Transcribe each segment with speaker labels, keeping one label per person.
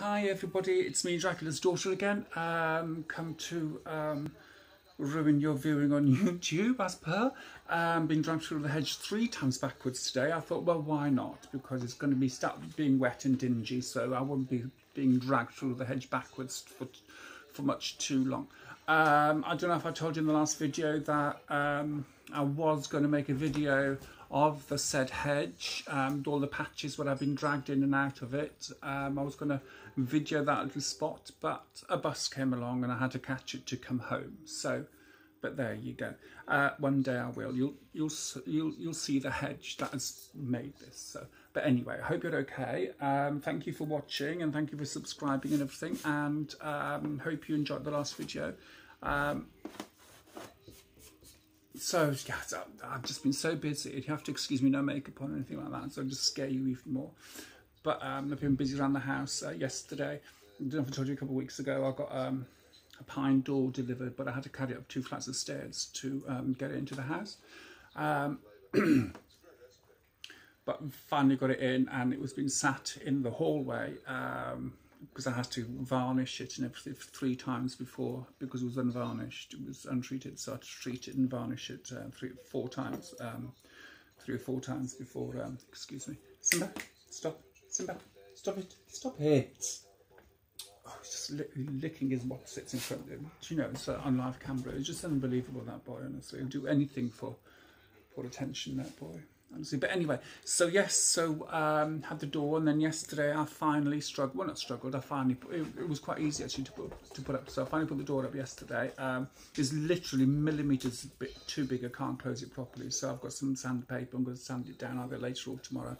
Speaker 1: Hi everybody, it's me, Dracula's daughter again. Come to ruin your viewing on YouTube as per. Been dragged through the hedge 3 times backwards today. I thought, well, why not? Because it's going to be start being wet and dingy, so I wouldn't be being dragged through the hedge backwards for much too long. I don't know if I told you in the last video that I was going to make a video of the said hedge, all the patches where I've been dragged in and out of it. I was going to video that little spot, but a bus came along and I had to catch it to come home. So, but there you go. One day I will. You'll see the hedge that has made this. So, but anyway, I hope you're okay. Thank you for watching and thank you for subscribing and everything. And hope you enjoyed the last video. So, yeah, I've just been so busy. You have to excuse me, no makeup on or anything like that, so I'll just scare you even more. But I've been busy around the house yesterday. I don't know if I told you a couple of weeks ago, I got a pine door delivered, but I had to carry it up 2 flights of stairs to get it into the house. But finally got it in, and it was being sat in the hallway because I had to varnish it and everything 3 times before, because it was unvarnished, it was untreated, so I had to treat it and varnish it 3 or 4 times before, excuse me. Simba, stop, Simba, stop it, stop it. Oh, he's just licking his what sits in front of him. Do you know, it's on live camera, it's just unbelievable, that boy, honestly. He'll do anything for attention, that boy. Honestly. But anyway, so yes, so had the door, and then yesterday I finally struggled. Well, not struggled. I finally it was quite easy actually to put up. So I finally put the door up yesterday. It's literally millimeters too big. I can't close it properly. So I've got some sandpaper. I'm going to sand it down either later or tomorrow.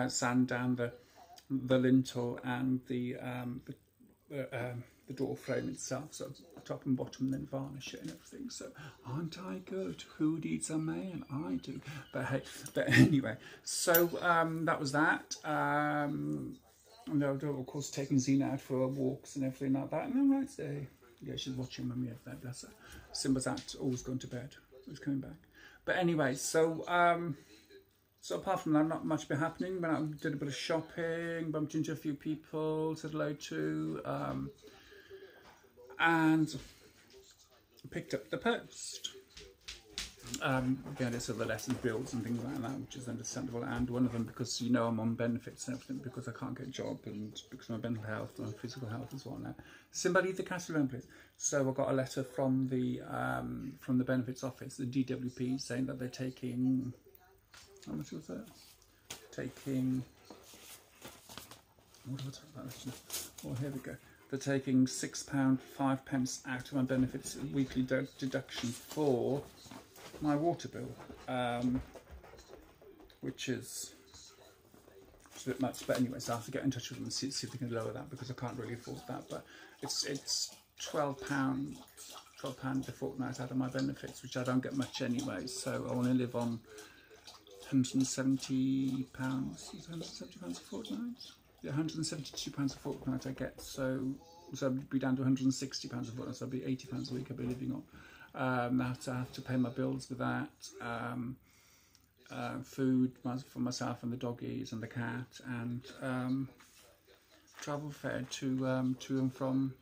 Speaker 1: Sand down the lintel and the door frame itself, so top and bottom, and then varnish it and everything. So aren't I good? Who needs a man? I do. But hey, but anyway, so that was that. And of course taking Zena out for walks and everything like that. And then right there, yeah, she's watching Mummy over there, bless her. Simba's out, always gone to bed. He's coming back. But anyway, so so apart from that, not much been happening. But I did a bit of shopping, bumped into a few people, said hello to, and picked up the post. Again, it's other lessons, bills and things like that, which is understandable. And one of them, because you know I'm on benefits and everything, because I can't get a job, and because of my mental health and my physical health as well now. Somebody leave the cat alone, please. So I got a letter from the benefits office, the DWP, saying that they're taking, how much was that? Taking, what did I talk about? Oh, here we go. They're taking £6, 5 pence out of my benefits weekly deduction for my water bill, which is a bit much. But anyway, so I have to get in touch with them and see if they can lower that, because I can't really afford that. But it's £12 a fortnight out of my benefits, which I don't get much anyway. So I only live on £170. Is it £170 a fortnight? Yeah, £172 a fortnight I get. So I'd be down to £160 a fortnight. So I'd be £80 a week I'd be living on. I have to pay my bills with that. Food for myself and the doggies and the cat, and travel fare to and from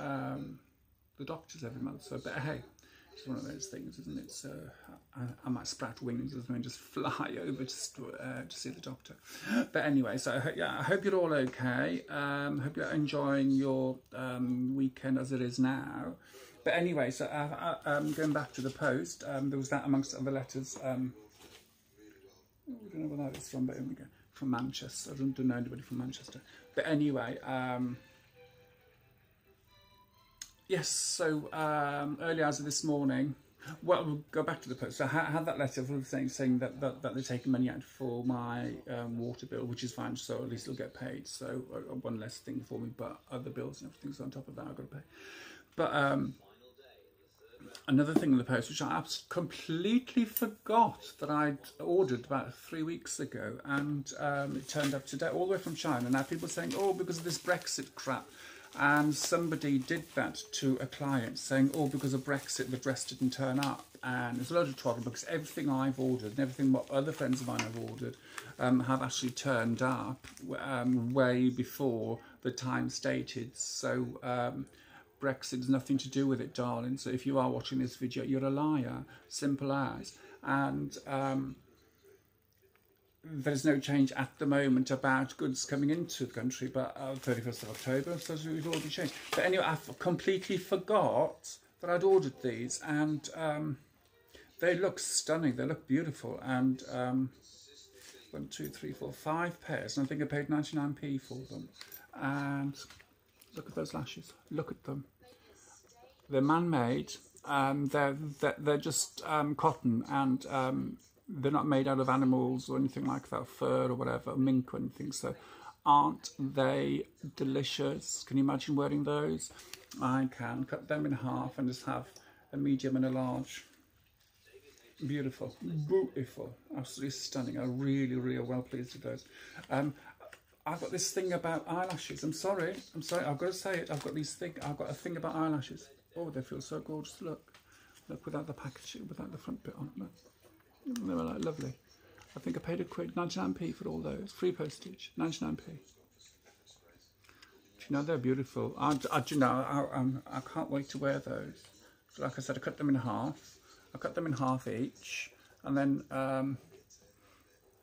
Speaker 1: the doctors every month. So, but hey, it's one of those things, isn't it? So I might sprout wings and just fly over to see the doctor. But anyway, so yeah, I hope you're all okay. Hope you're enjoying your weekend as it is now. But anyway, so going back to the post, there was that amongst other letters. We don't know where that is from, but here we go. From Manchester. I don't know anybody from Manchester. But anyway, yes, so early hours of this morning, well, we'll go back to the post. So I had that letter saying that they're taking money out for my water bill, which is fine, so at least it'll get paid. So one less thing for me, but other bills and everything's on top of that I've got to pay. But another thing in the post, which I completely forgot that I'd ordered about 3 weeks ago, and it turned up today, all the way from China. Now people are saying, oh, because of this Brexit crap. And somebody did that to a client, saying, oh, because of Brexit, the dress didn't turn up. and there's a load of twaddle because everything I've ordered and everything what other friends of mine have ordered have actually turned up way before the time stated. So Brexit's nothing to do with it, darling. So if you are watching this video, you're a liar, simple as. And there's no change at the moment about goods coming into the country, but 31st of October, so it's already changed. But anyway, I completely forgot that I'd ordered these, and they look stunning, they look beautiful, and 1, 2, 3, 4, 5 pairs, and I think I paid 99p for them. And look at those lashes, look at them. They're man-made, they're just cotton, and they're not made out of animals or anything like that, fur or whatever, mink or anything. So aren't they delicious? Can you imagine wearing those? I can. Cut them in half and just have a medium and a large. Beautiful. Beautiful. Absolutely stunning. I'm really, really well pleased with those. I've got this thing about eyelashes. I'm sorry. I've got to say it. I've got a thing about eyelashes. Oh, they feel so gorgeous. Look. Look, without the packaging, without the front bit on. Look. They were like lovely. I think I paid £1, 99p for all those. Free postage, 99p. Do you know, they're beautiful. I can't wait to wear those. So like I said, I cut them in half. I cut them in half each, and then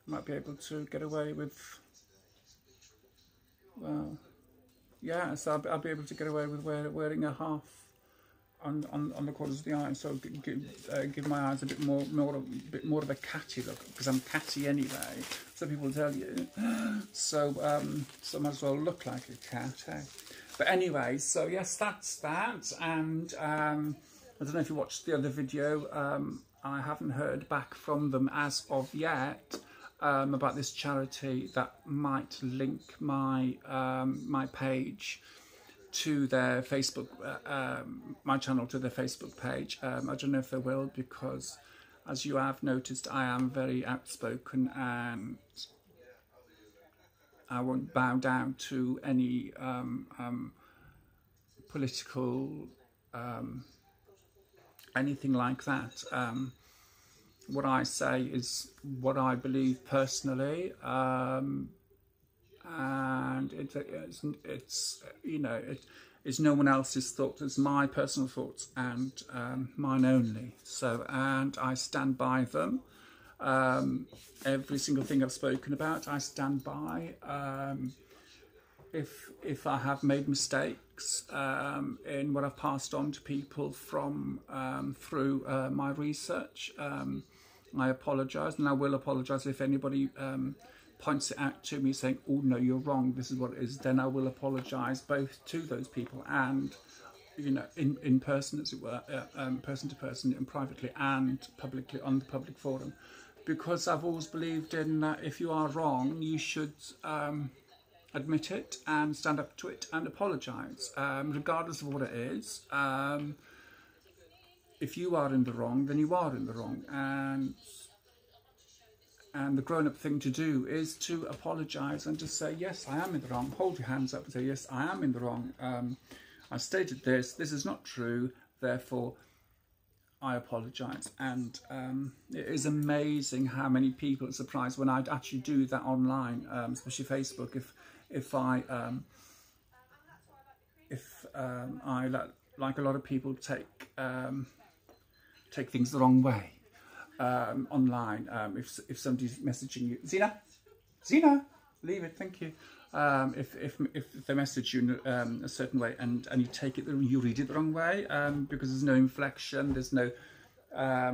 Speaker 1: might be able to get away with. Well, yeah. So I'll be able to get away with wearing a half on the corners of the eye, so give my eyes a bit more of a catty look, because I'm catty anyway. Some people tell you. So so I might as well look like a cat. Eh? But anyway, so yes, that's that. And I don't know if you watched the other video. I haven't heard back from them as of yet about this charity that might link my my page to their Facebook, my channel to their Facebook page. I don't know if they will, because as you have noticed, I am very outspoken and I won't bow down to any political anything like that. What I say is what I believe personally, and it's you know, it's no one else's thoughts. It's my personal thoughts and mine only. So, and I stand by them. Every single thing I've spoken about, I stand by. If I have made mistakes in what I've passed on to people from through my research, I apologise, and I will apologise if anybody points it out to me saying, oh no, you're wrong, this is what it is. Then I will apologise both to those people and, you know, in person, as it were, person to person, and privately and publicly on the public forum, because I've always believed in that if you are wrong, you should admit it and stand up to it and apologise, regardless of what it is. If you are in the wrong, then you are in the wrong, and the grown-up thing to do is to apologise and just say, yes, I am in the wrong. Hold your hands up and say, yes, I am in the wrong. I stated this is not true, therefore I apologise. And it is amazing how many people are surprised when I actually do that online, especially Facebook. If I like a lot of people take things the wrong way. Online, if somebody's messaging you, Zena, leave it, thank you. If they message you in a certain way and you take it, you read it the wrong way, because there's no inflection, there's no,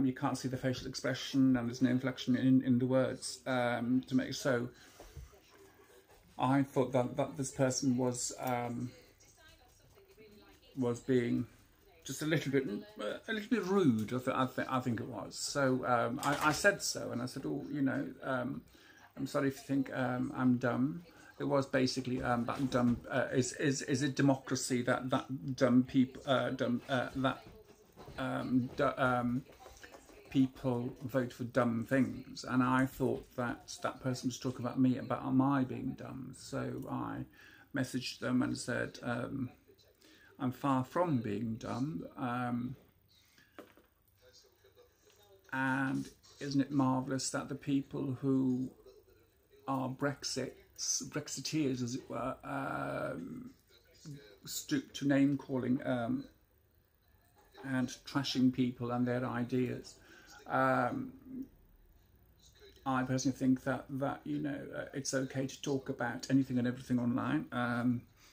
Speaker 1: you can't see the facial expression, and there's no inflection in the words to make. So I thought that this person was being just a little bit rude. I think it was. So I said so, and I said, oh, you know, I'm sorry if you think I'm dumb. It was basically that dumb. Is it democracy that dumb people people vote for dumb things? And I thought that person was talking about me, about my being dumb. So I messaged them and said, I'm far from being dumb. And isn't it marvellous that the people who are Brexiteers, as it were, stoop to name calling and trashing people and their ideas. I personally think that you know, it's okay to talk about anything and everything online.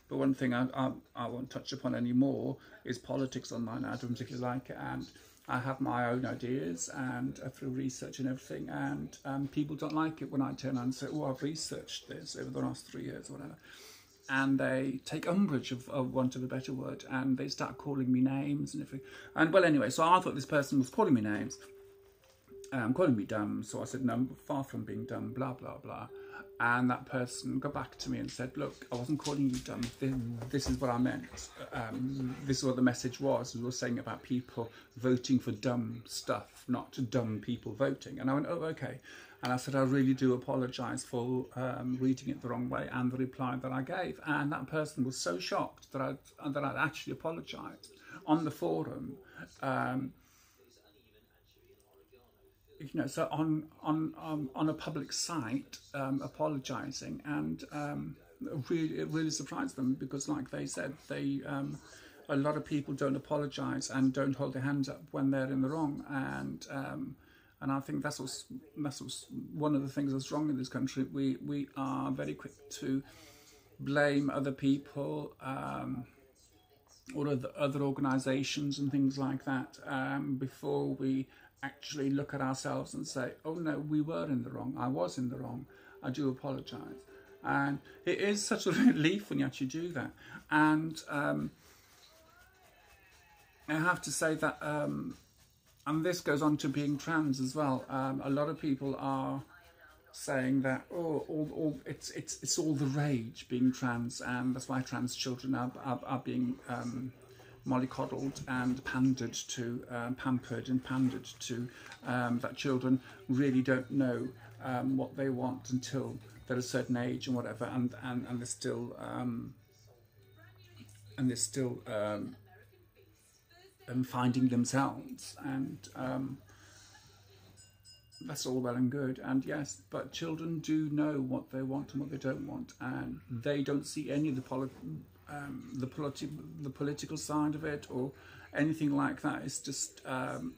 Speaker 1: But one thing I won't touch upon anymore is politics online. I don't particularly like it, and I have my own ideas and through research and everything, and people don't like it when I turn around and say, oh, I've researched this over the last 3 years or whatever. And they take umbrage of want of a better word, and they start calling me names and everything. And well, anyway, so I thought this person was calling me names, calling me dumb. So I said, no, far from being dumb, blah, blah, blah. And that person got back to me and said, look, I wasn't calling you dumb. This is what I meant. This is what the message was. We were saying about people voting for dumb stuff, not dumb people voting. And I went, oh, okay. And I said, I really do apologise for reading it the wrong way, and the reply that I gave. And that person was so shocked that I'd actually apologised on the forum. You know, so on a public site, apologising, and it really surprised them, because, like they said, a lot of people don't apologise and don't hold their hands up when they're in the wrong, and I think that's what's one of the things that's wrong in this country. We are very quick to blame other people or other organisations and things like that before we actually look at ourselves and say, oh no, we were in the wrong, I was in the wrong, I do apologise. And it is such a relief when you actually do that. And I have to say that, and this goes on to being trans as well, a lot of people are saying that, oh, it's all the rage being trans, and that's why trans children are being mollycoddled and pampered and pandered to, that children really don't know what they want until they're a certain age and whatever, and they're still finding themselves, and that's all well and good, and yes, but children do know what they want and what they don't want, and they don't see any of the political side of it or anything like that. It's just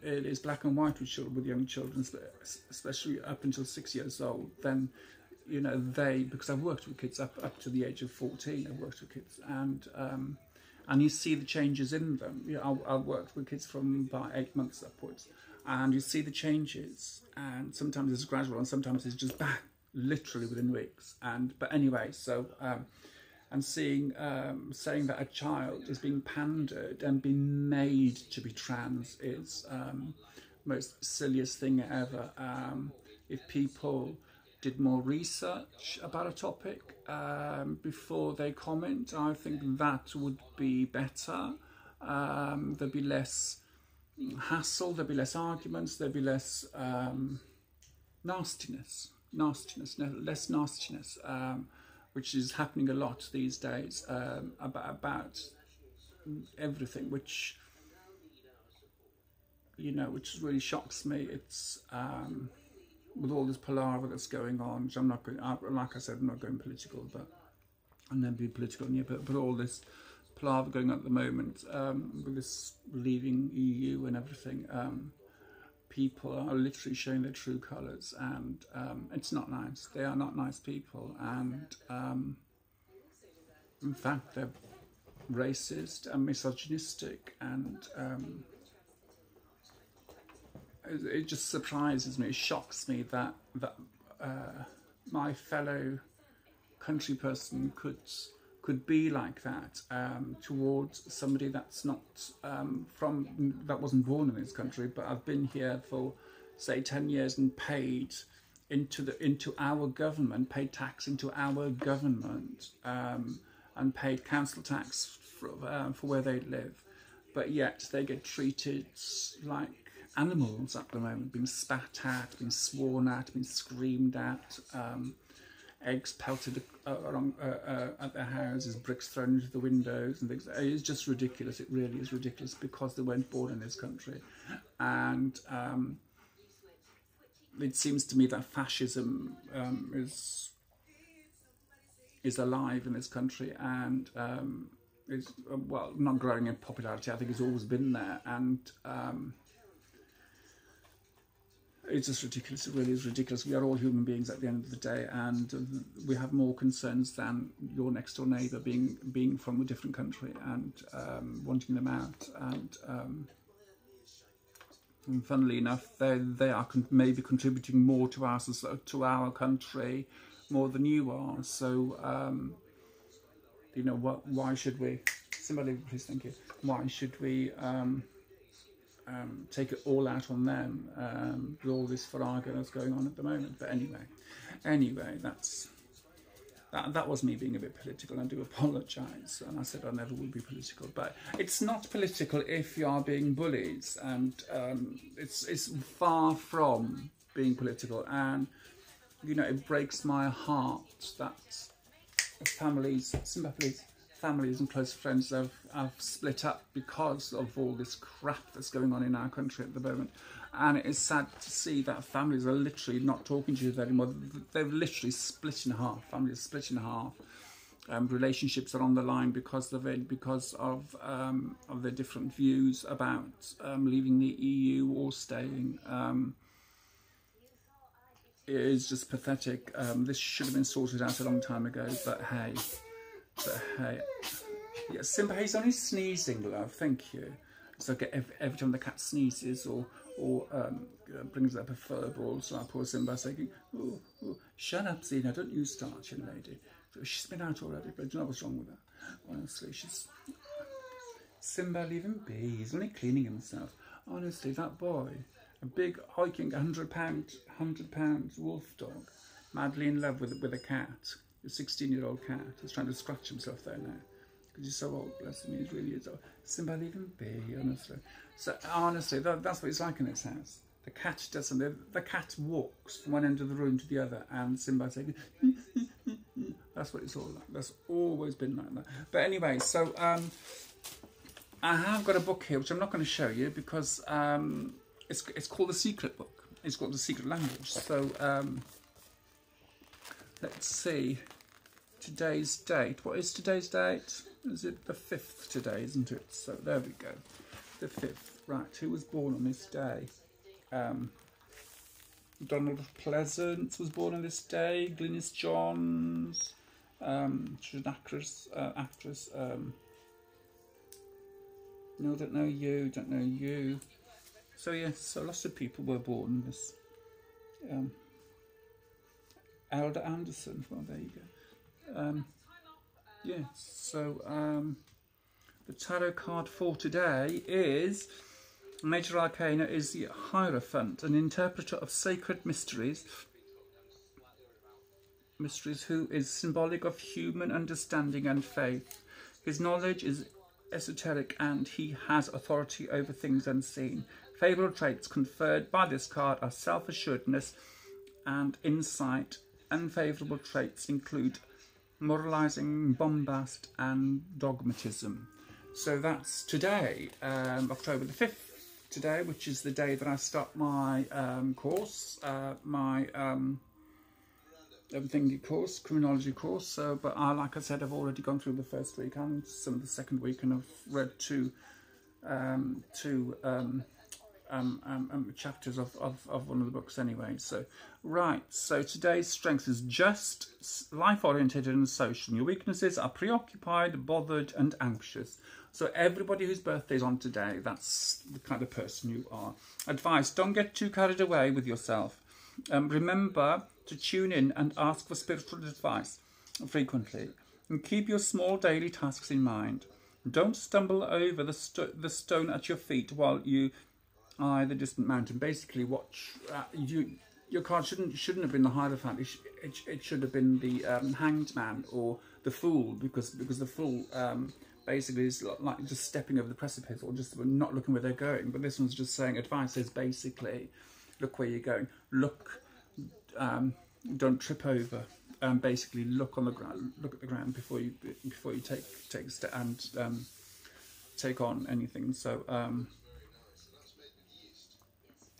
Speaker 1: it is black and white with young children, especially up until 6 years old. Then, you know, because I've worked with kids up to the age of 14. I've worked with kids, and you see the changes in them. You know, I've worked with kids from about 8 months upwards, and you see the changes. And sometimes it's gradual, and sometimes it's just back literally within weeks. But anyway, so. And saying that a child is being pandered and being made to be trans is most silliest thing ever. If people did more research about a topic before they comment, I think that would be better. There'd be less hassle, there'd be less arguments, there'd be less nastiness, less nastiness. Which is happening a lot these days, about everything, which, you know, which really shocks me. It's with all this palaver that's going on, which I'm not going, like I said, I'm not going political, but I'll never be political in here, but all this palaver going on at the moment, with this leaving EU and everything, people are literally showing their true colours, and it's not nice. They are not nice people, and in fact they're racist and misogynistic, and it just surprises me, it shocks me that my fellow country person could be like that towards somebody that's not that wasn't born in this country, but I've been here for say 10 years and paid into our government, paid tax into our government, and paid council tax for where they live, but yet they get treated like animals at the moment, being spat at, being sworn at, being screamed at. Eggs pelted at their houses, bricks thrown into the windows and things. It's just ridiculous. It really is ridiculous, because they weren't born in this country. And it seems to me that fascism is alive in this country, and is well, not growing in popularity. I think it's always been there, and it's just ridiculous. It really is ridiculous. We are all human beings at the end of the day, and we have more concerns than your next door neighbour being from a different country and wanting them out. And funnily enough, they are maybe contributing more to our country more than you are. So you know what? Why should we? Somebody, please, thank you. Why should we take it all out on them with all this farrago that's going on at the moment? But anyway, that was me being a bit political. I do apologise, and I said I never will be political. But it's not political if you are being bullies, and it's far from being political. And you know, it breaks my heart that families and close friends have split up because of all this crap that's going on in our country at the moment. And it is sad to see that families are literally not talking to each other anymore. They've literally split in half. Families are split in half. Relationships are on the line because of it, because of their different views about leaving the EU or staying. It is just pathetic. This should have been sorted out a long time ago, but hey. Yeah, Simba, he's only sneezing, love, thank you. So every time the cat sneezes or brings up a fur ball, so our poor Simba's thinking, oh, shut up, Zena, don't you start, young lady. She's been out already, but do you know what's wrong with her? Honestly, Simba, leave him be, he's only cleaning himself. Honestly, that boy, a big hiking 100-pound wolf dog, madly in love with a cat, a 16-year-old cat, is trying to scratch himself there now. Because he's so old, bless him, he really is old. Simba, leave him be, honestly. So, honestly, that's what it's like in this house. The cat doesn't, the cat walks from one end of the room to the other, and Simba's saying, that's what it's all like. That's always been like that. But anyway, so, I have got a book here, which I'm not going to show you, because it's called The Secret Book. It's called The Secret Language. So, let's see. Today's date. What is today's date? Is it the 5th today, isn't it? So there we go. The 5th. Right, who was born on this day? Donald Pleasance was born on this day. Glynis Johns. She's an actress. No, don't know you. So yes, so lots of people were born on this. Elder Anderson. Well, there you go. Yes, so the tarot card for today is Major Arcana is the Hierophant, an interpreter of sacred mysteries who is symbolic of human understanding and faith. His knowledge is esoteric and he has authority over things unseen. Favorable traits conferred by this card are self-assuredness and insight. Unfavourable traits include moralising, bombast and dogmatism. So that's today, October the 5th today, which is the day that I start my course, my course, criminology course. So, but like I said, I've already gone through the first week and some of the second week, and I've read two chapters of one of the books anyway. So right, so today's strength is just, life-oriented and social. Your weaknesses are preoccupied, bothered and anxious. So everybody whose birthday is on today, that's the kind of person you are. Advice, don't get too carried away with yourself. Remember to tune in and ask for spiritual advice frequently, and keep your small daily tasks in mind. Don't stumble over the stone at your feet while you eye the distant mountain. Basically, your card shouldn't have been the Hierophant. It should have been the Hanged Man or the Fool, because the Fool basically is like just stepping over the precipice or just not looking where they're going. But this one's just saying, advice is basically, look where you're going. Look, don't trip over. Basically, look on the ground. Look at the ground before you take a step and take on anything. So.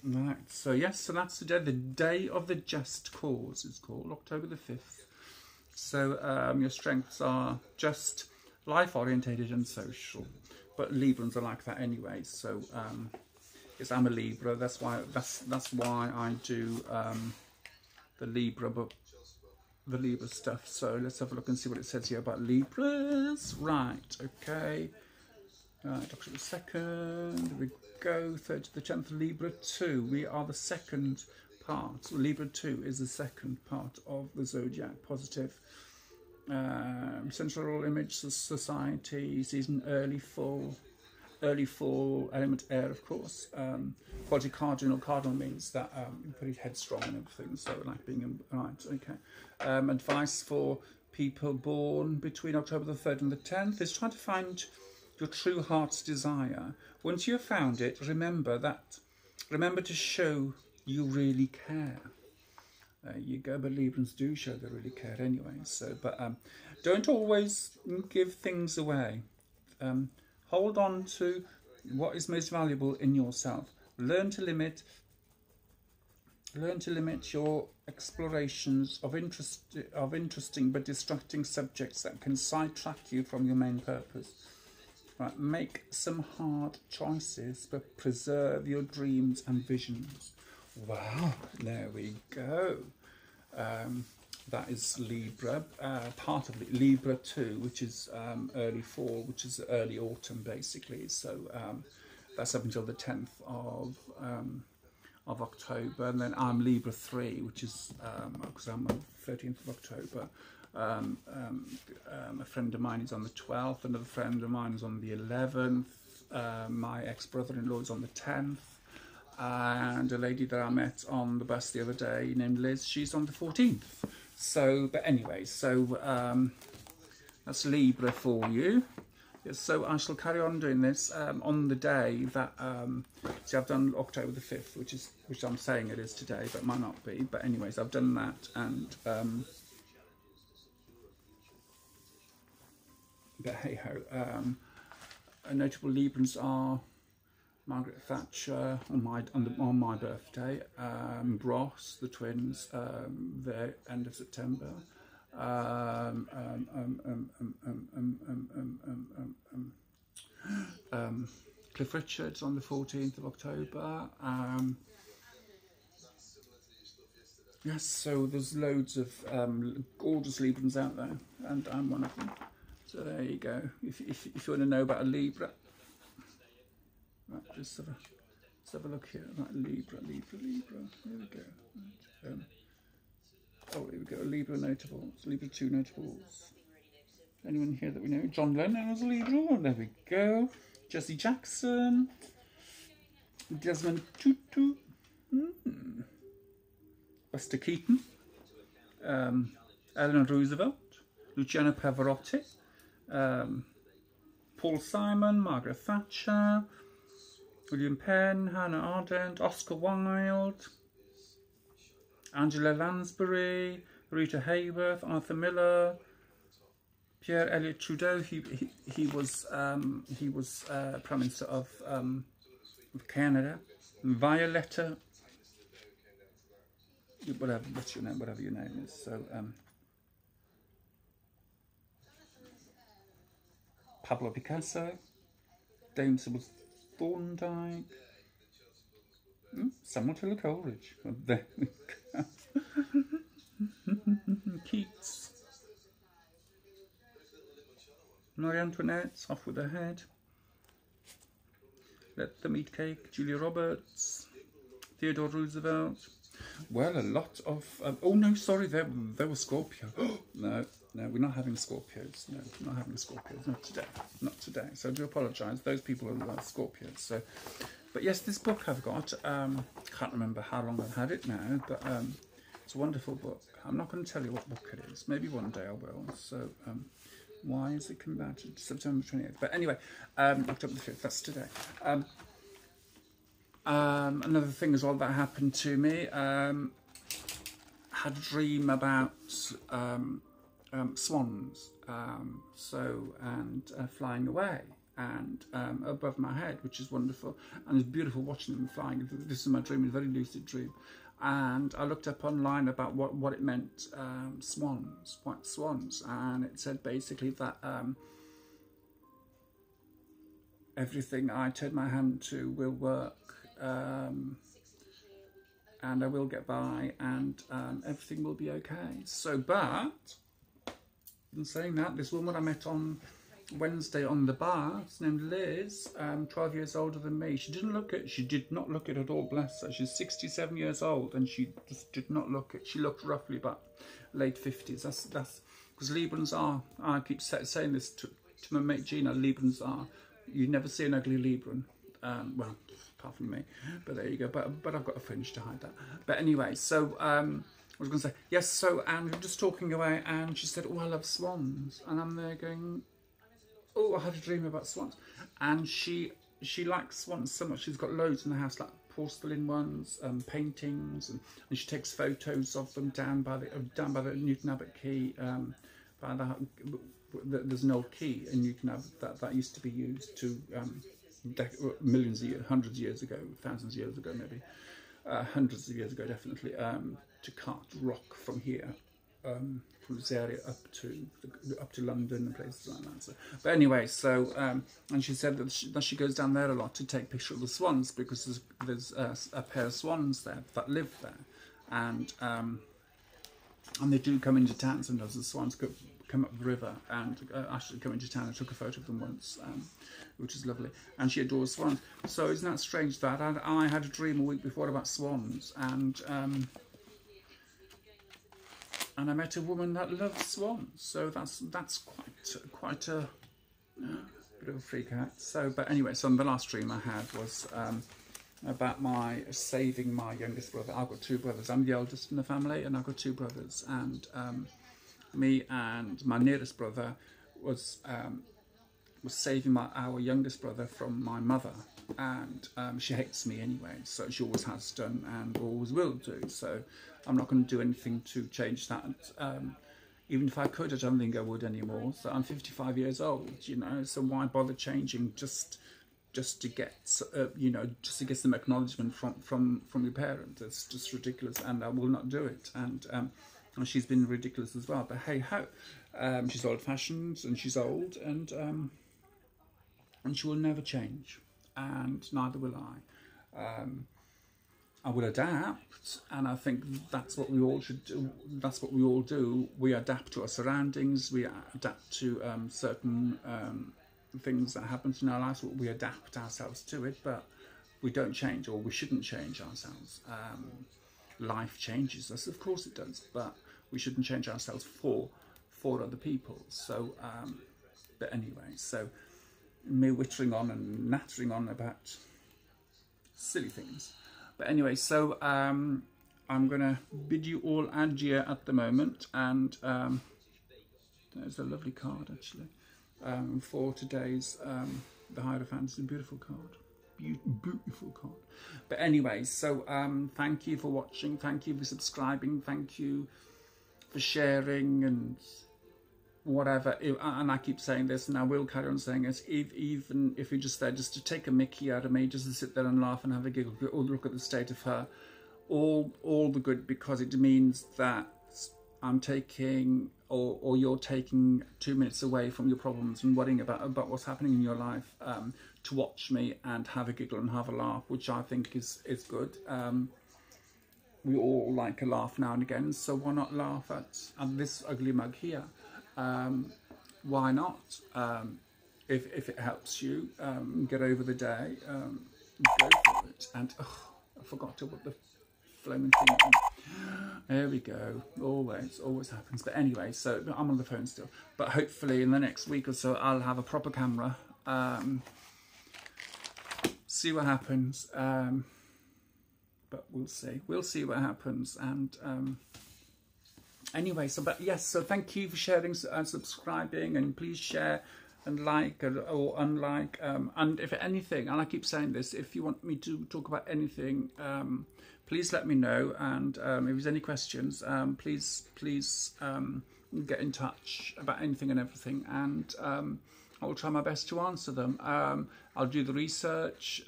Speaker 1: Right, so yes, so that's the day of the just cause is called, October the 5th. So your strengths are just, life-orientated and social. But Librans are like that anyway, so yes, I'm a Libra, that's why I do the Libra book, the Libra stuff. So let's have a look and see what it says here about Libras. Right, okay. Right, October 2nd, here we go, 3rd to the 10th, Libra 2. We are the second part. Libra 2 is the second part of the zodiac, positive. Central image society, season early fall, element air, of course. Quality cardinal means that you're pretty headstrong and everything, so like being, right, okay. Advice for people born between October the 3rd and the 10th is try to find your true heart's desire. Once you have found it, remember to show you really care. You go, but Librans do show they really care anyway. So, but don't always give things away. Hold on to what is most valuable in yourself. Learn to limit your explorations of interesting but distracting subjects that can sidetrack you from your main purpose. Right, make some hard choices, but preserve your dreams and visions. Wow, there we go. That is Libra, part of Libra 2, which is early fall, which is early autumn, basically. So that's up until the 10th of October, and then I'm Libra 3, which is because I'm on the 13th of October. A friend of mine is on the 12th, another friend of mine is on the 11th, my ex-brother-in-law is on the 10th, and a lady that I met on the bus the other day named Liz, she's on the 14th. So, but anyway, so that's Libra for you. Yes, so I shall carry on doing this on the day that, see, I've done October the 5th, which I'm saying it is today, but might not be. But anyways, I've done that, and but hey ho. Notable Librans are Margaret Thatcher on my birthday, Ross, the twins, the end of September, Cliff Richards on the 14th of October. Yes, so there's loads of gorgeous Librans out there, and I'm one of them. So there you go. If you want to know about a Libra, right, just have a look here. Right, Libra. Here we go. Right, oh, here we go. Libra notables. Libra 2 notables. Anyone here that we know? John Lennon was a Libra. Oh, there we go. Jesse Jackson. Desmond Tutu. Buster Keaton. Eleanor Roosevelt. Luciano Pavarotti. Paul Simon, Margaret Thatcher, William Penn, Hannah Arendt, Oscar Wilde, Angela Lansbury, Rita Hayworth, Arthur Miller, Pierre Elliott Trudeau. He was Prime Minister of Canada. Violetta, whatever your name is. So. Pablo Picasso, Dame Sybil Thorndike, Samuel Taylor Coleridge, there we go. Keats, Marie Antoinette, Off with her head, Let Them Eat Cake, Julia Roberts, Theodore Roosevelt. Well, a lot of oh no, sorry, there was Scorpio. No, we're not having Scorpios. No, we're not having Scorpios. Not today. So I do apologise. Those people are Scorpios. So, but yes, this book I've got. Can't remember how long I've had it now, but it's a wonderful book. I'm not going to tell you what book it is. Maybe one day I will. So, why is it coming back to September 28th? But anyway, October the 5th. That's today. Another thing as well that happened to me, had a dream about swans, flying away, and above my head, which is wonderful, and it's beautiful watching them flying. This is my dream, a very lucid dream. And I looked up online about what it meant, swans, white swans, and it said basically that everything I turn my hand to will work, and I will get by, and everything will be okay. So, but in saying that, this woman I met on Wednesday on the bar, named Liz, 12 years older than me. She did not look it at all, bless her. She's 67 years old, and she just did not look it. She looked roughly about late 50s. That's because Librans are, I keep saying this to my mate Gina, Librans are, you never see an ugly Libran. Well, apart from me, but there you go. But I've got a fringe to hide that. But anyway, so I was going to say, yes, so, and we were just talking away, and she said, oh, I love swans. And I'm there going, oh, I had a dream about swans. And she likes swans so much. She's got loads in the house, like porcelain ones, paintings, and she takes photos of them down by the Newton Abbot Quay. There's an old quay in Newton Abbot that used to be used to millions of years, hundreds of years ago, thousands of years ago, maybe hundreds of years ago, definitely, to cart rock from here. From this area up to London and places like that. So, but anyway, so and she said that she goes down there a lot to take pictures of the swans, because there's a pair of swans there that live there, and they do come into town sometimes. The swans come up the river, and actually come into town. I took a photo of them once, which is lovely, and she adores swans. So isn't that strange that I had a dream a week before about swans, and I met a woman that loves swans, so that's quite a bit of a freak out. So, but anyway, so the last dream I had was about saving my youngest brother. I've got two brothers. I'm the eldest in the family, and I've got two brothers. And me and my nearest brother was saving our youngest brother from my mother. And she hates me anyway, so she always has done and always will do. So I'm not going to do anything to change that. Even if I could, I don't think I would anymore. So I'm 55 years old, you know. So why bother changing just to get just to get some acknowledgement from your parents? It's just ridiculous, and I will not do it. And she's been ridiculous as well. But hey ho, she's old-fashioned and she's old, and she will never change. And neither will I. I will adapt, and I think that's what we all should do. That's what we all do. We adapt to our surroundings. We adapt to certain things that happen in our lives. We adapt ourselves to it, but we don't change, or we shouldn't change ourselves. Life changes us, of course it does, but we shouldn't change ourselves for other people. So, but anyway, so me whittering on and nattering on about silly things. But anyway, so I'm going to bid you all adieu at the moment, and there's a lovely card actually for today's the Hierophant. It's a beautiful card, beautiful card. But anyway, so thank you for watching, thank you for subscribing, thank you for sharing and whatever. And I keep saying this, and I will carry on saying this, even if you're just there just to take a mickey out of me, just to sit there and laugh and have a giggle, or look at the state of her, all the good, because it means that I'm taking, or you're taking 2 minutes away from your problems and worrying about what's happening in your life, to watch me and have a giggle and have a laugh, which I think is good. We all like a laugh now and again, so why not laugh at this ugly mug here? Why not? If it helps you get over the day, go for it. And I forgot to put the flaming thing on. There we go. Always happens. But anyway, so I'm on the phone still. But hopefully in the next week or so, I'll have a proper camera. See what happens. But we'll see. We'll see what happens. And anyway, so but yes, so thank you for sharing and subscribing, and please share and like or unlike, and if anything, and I keep saying this, if you want me to talk about anything, please let me know, and if there's any questions, please get in touch about anything and everything, and I will try my best to answer them. I'll do the research.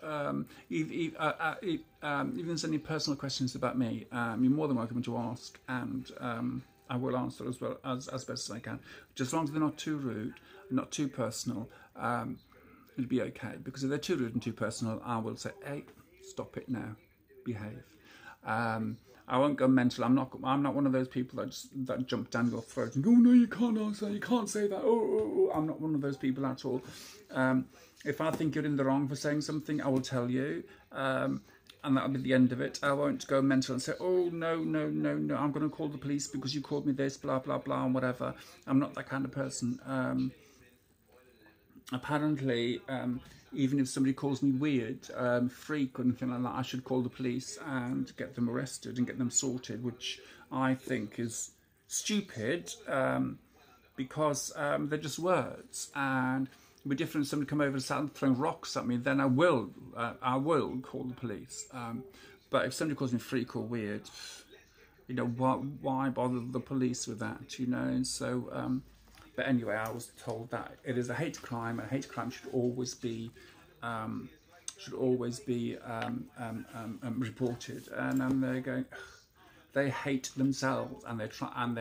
Speaker 1: If there's any personal questions about me, you're more than welcome to ask, and I will answer as well as best as I can. Just as long as they're not too rude, not too personal, it'll be okay. Because if they're too rude and too personal, I will say, hey, stop it now, behave. I won't go mental. I'm not one of those people that jump down your throat and go, oh, no, you can't answer, you can't say that. Oh. I'm not one of those people at all. If I think you're in the wrong for saying something, I will tell you, and that'll be the end of it. I won't go mental and say, oh, no, I'm going to call the police because you called me this, blah, blah, blah, and whatever. I'm not that kind of person. Apparently, even if somebody calls me weird, freak or anything like that, I should call the police and get them arrested and get them sorted, which I think is stupid, because they're just words. And it'd be different if somebody come over and start throwing rocks at me, then I will call the police. But if somebody calls me freak or weird, you know, why bother the police with that, you know? And so, but anyway, I was told that it is a hate crime, and a hate crime should always be reported. And they're going, they hate themselves, and they're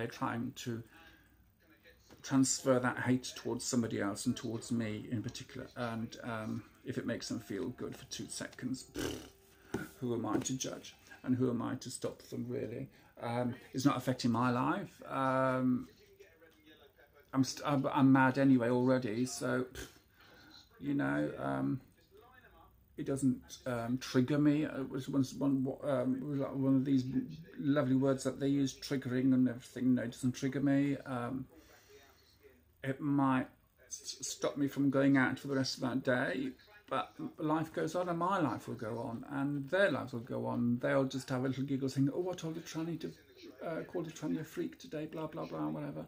Speaker 1: trying to transfer that hate towards somebody else and towards me in particular. And if it makes them feel good for 2 seconds, who am I to judge? And who am I to stop them, really? It's not affecting my life. I'm mad anyway already, so, you know, it doesn't trigger me. It was once one of these lovely words that they use, triggering and everything. No, it doesn't trigger me. It might stop me from going out for the rest of that day, but life goes on, and my life will go on, and their lives will go on. They'll just have a little giggle saying, oh, I told Tranny to call Tranny a freak today, blah, blah, blah, whatever.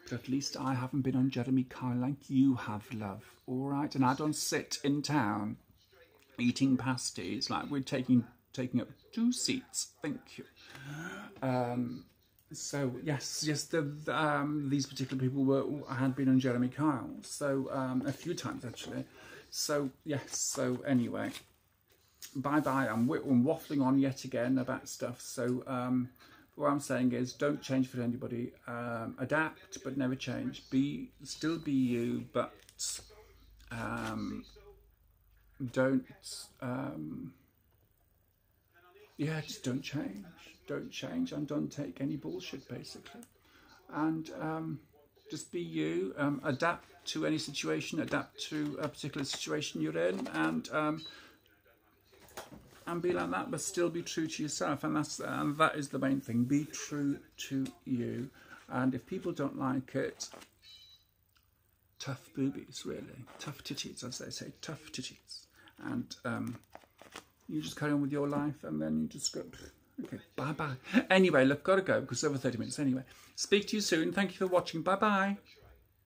Speaker 1: But at least I haven't been on Jeremy Kyle like you have, love. All right? And I don't sit in town eating pasties like we're taking up 2 seats. Thank you. So yes, these particular people had been on Jeremy Kyle, so a few times actually. So yes. So anyway, bye. I'm waffling on yet again about stuff. So. What I'm saying is, don't change for anybody. Adapt, but never change. Still be you, but don't. Just don't change. Don't change, and don't take any bullshit, basically. And just be you. Adapt to any situation. Adapt to a particular situation you're in, and be like that, but still be true to yourself, and that is the main thing. Be true to you, and if people don't like it, tough boobies, really, tough titties, as they say, tough titties, and you just carry on with your life, and then you just go, okay, bye. Anyway, look, gotta go because it's over 30 minutes. Anyway, speak to you soon. Thank you for watching. Bye.